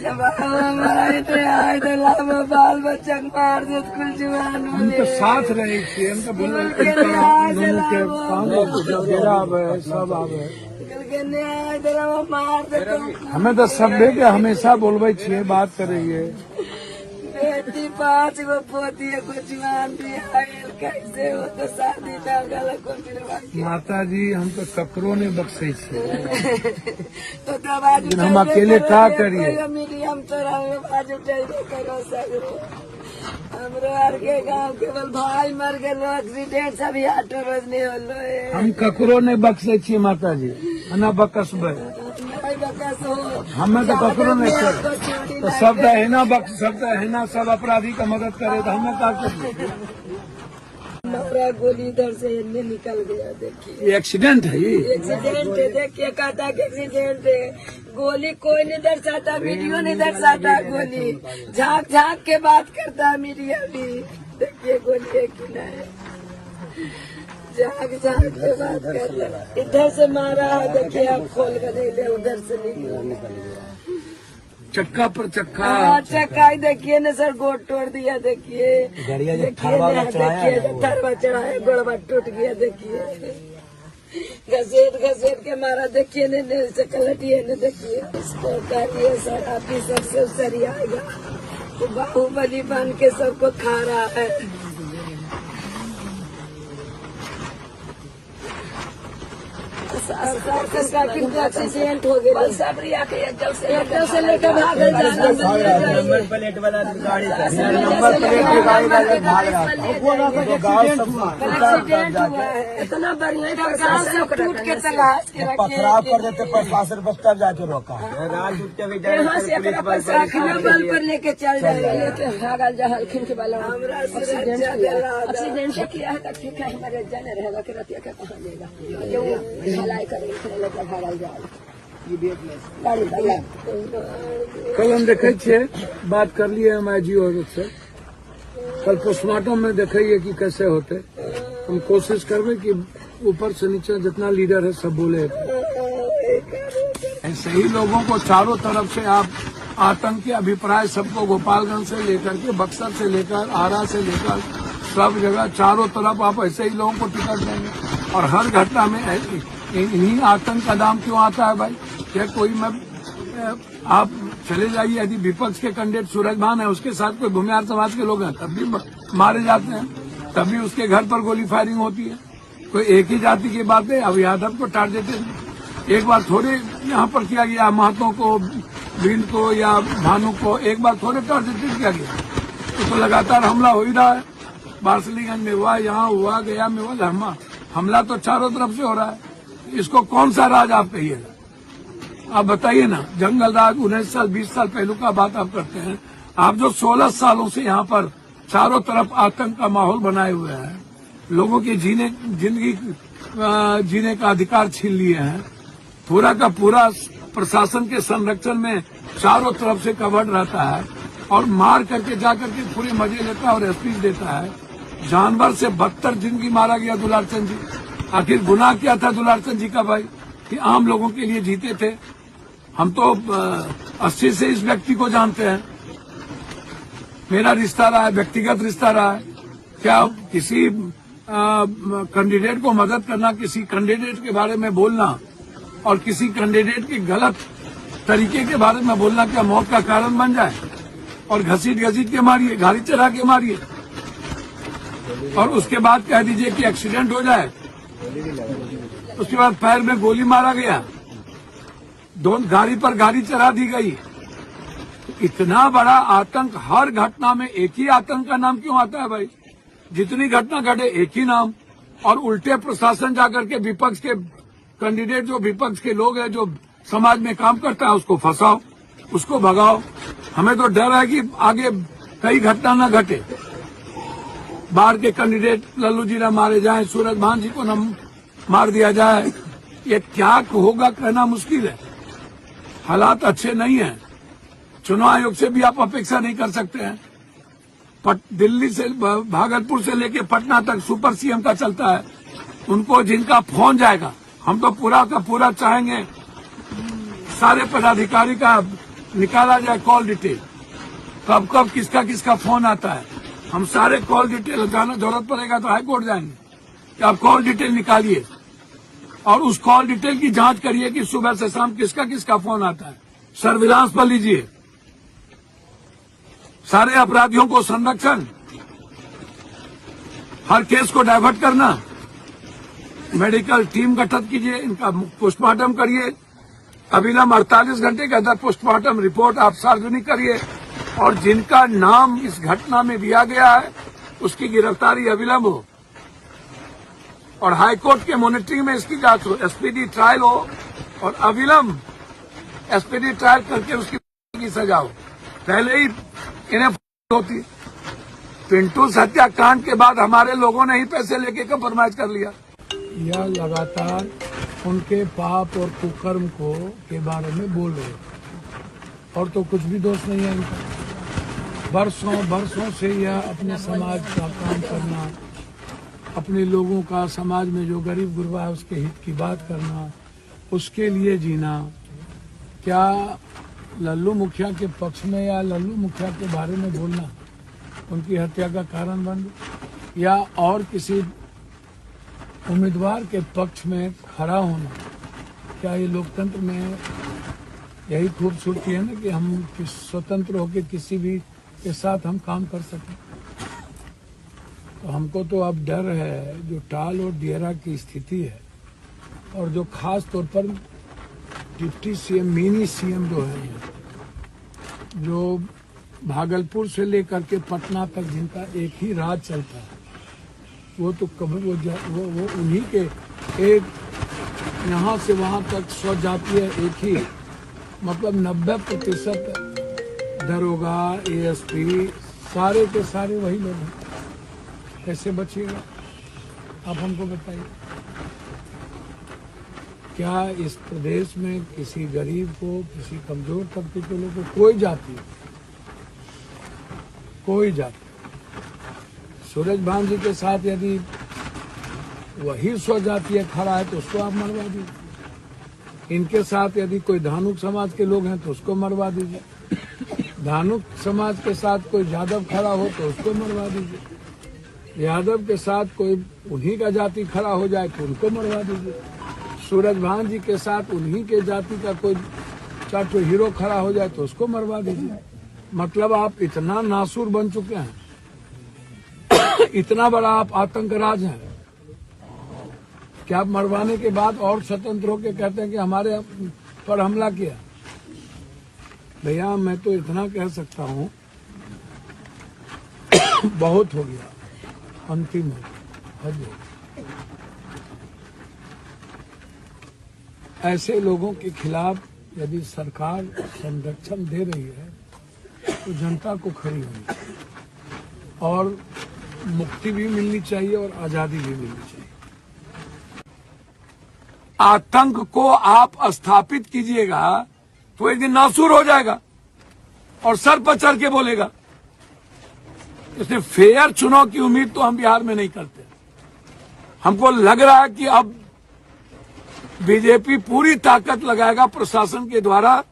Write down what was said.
जब हमारे आए तो लाभ बाल बच्चा मार दे कुल जवान हम तो साथ रहे थे, हम तो बोले सब आवे मार दे हमें तो सब के हमेशा बोलबे छिए, बात करिए। बेटी 5 गो पोती को जवान भी आयल, कैसे हो तो शादी ना गलत को मिलवा माता जी हम तो ककरो ने बख्शे छिए। तो दबाजी हम अकेले का करिए। मीडियम तोरा बाजू उठेबे करो सगरो। हमरो आर के गाँव केवल भाई मर गए, एक्सीडेंट से भी ऑटो रोज नहीं होलो है। हम ककरो ने बख्शे छिए माता जी, ना बकसबे हमें तो ककरो नहीं कर। तो सब है ना बख्श सकता है ना, सब अपराधी का मदद करे तो हमें क्या करिए। हमारा गोली इधर से इनमें निकल गया, देखिए ये एक्सीडेंट है, ये एक्सीडेंट है। देखिए कहता कि एक्सीडेंट है, गोली कोई नहीं दर्शाता, वीडियो नहीं दर्शाता, गोली झांक झांक के बात करता है मीडिया भी। देखिए गोली है कि नहीं, झांक झांक के बात करता। इधर से मारा है, देखिए आप खोल कर नहीं ले, उधर से निकल चक्का पर चक्का। चक्का देखिए न सर, गोड़ तोड़ दिया। देखिए देखिए थरवा चढ़ाया, गोड़वा टूट गया। देखिए घसेट घसेट के मारा। देखिए न कलटिए न, देखिए इसको करिए सर अभी सबसे सरियाएगा, तो बाहुबली बन के सबको खा रहा है। एक्सीडेंट हो गया, सबरिया के एकदम से लेकर भागल प्लेट वाला गाड़ी इतना बढ़िया टूट के तलाश के खराब कर देते, प्रशासन बस तब जाके रोका। बल पर लेके चल जाएगा, भागल जहलखिन के वाला एक्सीडेंट से किया है। ठीक है, हमारे जाने रहेगा कि रतिया के कहाँ लेगा, भलाई करे लेकर भागल जाए। कल हम देखे छे, बात कर लिए हम आई जी औरत से, कल पोस्टमार्टम में देखिए कि कैसे होते। हम कोशिश करबे कि ऊपर से नीचे जितना लीडर है सब बोले। ऐसे ही लोगों को चारों तरफ से आप आतंकी अभिप्राय सबको गोपालगंज से लेकर के बक्सर से लेकर आरा से लेकर सब जगह चारों तरफ आप ऐसे ही लोगों को टिकट देंगे। और हर घटना में इन्हीं आतंक का दाम क्यों आता है भाई? क्या कोई आप चले जाइए, यदि विपक्ष के कैंडिडेट सूरज भान है, उसके साथ कोई भूमिहार समाज के लोग हैं, तब भी मारे जाते हैं, तभी उसके घर पर गोली फायरिंग होती है। कोई एक ही जाति की बात है, अब यादव को टारगेटेड एक बार थोड़े यहाँ पर किया गया, महतो को, बिंद को या भानु को एक बार थोड़े टारगेटेड किया गया। तो लगातार हमला हो ही रहा है। बारसलीगंज में हुआ, यहाँ हुआ, गया में हुआ, हमला तो चारों तरफ से हो रहा है। इसको कौन सा राज आप कहिएगा? आप बताइए ना। जंगल राज 19 साल 20 साल पहलू का बात आप करते हैं। आप जो 16 सालों से यहाँ पर चारों तरफ आतंक का माहौल बनाए हुए हैं, लोगों की जिंदगी जीने का अधिकार छीन लिए हैं, पूरा का पूरा प्रशासन के संरक्षण में चारों तरफ से कवर्ड रहता है और मार करके जाकर के पूरे मजे लेता है और स्पीच देता है। जानवर से बदतर जिंदगी मारा गया दुलारचंद जी। आखिर गुनाह क्या था दुलारचंद जी का भाई कि आम लोगों के लिए जीते थे? हम तो 80 से इस व्यक्ति को जानते हैं, मेरा रिश्ता रहा है, व्यक्तिगत रिश्ता रहा है। क्या किसी कैंडिडेट को मदद करना, किसी कैंडिडेट के बारे में बोलना और किसी कैंडिडेट के गलत तरीके के बारे में बोलना क्या मौत का कारण बन जाए? और घसीट घसीट के मारिए, गाड़ी चढ़ा के मारिए और उसके बाद कह दीजिए कि एक्सीडेंट हो जाए। उसके बाद पैर में गोली मारा गया, दोनों गाड़ी पर गाड़ी चढ़ा दी गई। इतना बड़ा आतंक, हर घटना में एक ही आतंक का नाम क्यों आता है भाई? जितनी घटना घटे एक ही नाम, और उल्टे प्रशासन जाकर के विपक्ष के कैंडिडेट, जो विपक्ष के लोग हैं, जो समाज में काम करता है, उसको फंसाओ, उसको भगाओ। हमें तो डर है कि आगे कई घटना न घटे, बाहर के कैंडिडेट लल्लू जी न मारे जाएं, सूरज भान जी को न मार दिया जाए। ये क्या होगा कहना मुश्किल है। हालात अच्छे नहीं हैं। चुनाव आयोग से भी आप अपेक्षा नहीं कर सकते हैं। दिल्ली से, भागलपुर से लेके पटना तक सुपर सीएम का चलता है। उनको जिनका फोन जाएगा, हम तो पूरा का पूरा चाहेंगे सारे पदाधिकारी का निकाला जाए कॉल डिटेल, कब कब किसका किसका फोन आता है। हम सारे कॉल डिटेल जाना, जरूरत पड़ेगा तो हाई कोर्ट जाएंगे कि आप कॉल डिटेल निकालिए और उस कॉल डिटेल की जांच करिए कि सुबह से शाम किसका किसका फोन आता है। सर्विलांस पर लीजिए, सारे अपराधियों को संरक्षण, हर केस को डाइवर्ट करना, मेडिकल टीम गठित कीजिए, इनका पोस्टमार्टम करिए, अविलंब 48 घंटे के अंदर पोस्टमार्टम रिपोर्ट आप सार्वजनिक करिए और जिनका नाम इस घटना में दिया गया है उसकी गिरफ्तारी अविलंब हो और हाईकोर्ट के मॉनिटरिंग में इसकी जांच हो, एसपीडी ट्रायल हो और अविलंब एसपीडी ट्रायल करके उसकी सजा हो। पहले ही इन्हें होती। पिंटू हत्याकांड के बाद हमारे लोगों ने ही पैसे लेके कंप्रोमाइज कर लिया। यह लगातार उनके पाप और कुकर्म को के बारे में बोल रहे और तो कुछ भी दोष नहीं है इनका। बरसों से यह अपने समाज का काम करना, अपने लोगों का, समाज में जो गरीब गुरबा है उसके हित की बात करना, उसके लिए जीना। क्या लल्लू मुखिया के पक्ष में या लल्लू मुखिया के बारे में बोलना उनकी हत्या का कारण बन या और किसी उम्मीदवार के पक्ष में खड़ा होना, क्या ये लोकतंत्र में यही खूबसूरती है ना कि हम स्वतंत्र होकर किसी भी के साथ हम काम कर सकें। तो हमको तो अब डर है जो टाल और दियरा की स्थिति है और जो खास तौर पर डिप्टी सीएम, मिनी सीएम जो है, जो भागलपुर से लेकर के पटना तक जिनका एक ही राज चलता है, वो तो कभी वो उन्हीं के एक यहाँ से वहाँ तक स्वजातीय एक ही, मतलब 90% दरोगा, एएसपी सारे के सारे वही लोग हैं। कैसे बचिएगा आप हमको बताइए। क्या इस प्रदेश में किसी गरीब को, किसी कमजोर तबके के लोग को कोई जाति सूरज भान जी के साथ यदि वही स्वजातीय खड़ा है तो उसको आप मरवा दीजिए। इनके साथ यदि कोई धानुक समाज के लोग हैं तो उसको मरवा दीजिए। धानुक समाज के साथ कोई यादव खड़ा हो तो उसको मरवा दीजिए। यादव के साथ कोई उन्हीं का जाति खड़ा हो जाए तो उनको मरवा दीजिए। सूरज भान जी के साथ उन्हीं के जाति का कोई चार हीरो खड़ा हो जाए तो उसको मरवा दीजिए। मतलब आप इतना नासूर बन चुके हैं, इतना बड़ा आप आतंकराज हैं कि आप मरवाने के बाद और स्वतंत्र होकर कहते हैं कि हमारे पर हमला किया। भैया मैं तो इतना कह सकता हूं, बहुत हो गया, अंतिम हो गया। ऐसे लोगों के खिलाफ यदि सरकार संरक्षण दे रही है तो जनता को खड़ी होनी चाहिए और मुक्ति भी मिलनी चाहिए और आजादी भी मिलनी चाहिए। आतंक को आप स्थापित कीजिएगा तो एक दिन नासूर हो जाएगा और सर पर चढ़ के बोलेगा। इसलिए फेयर चुनाव की उम्मीद तो हम बिहार में नहीं करते। हमको लग रहा है कि अब बीजेपी पूरी ताकत लगाएगा प्रशासन के द्वारा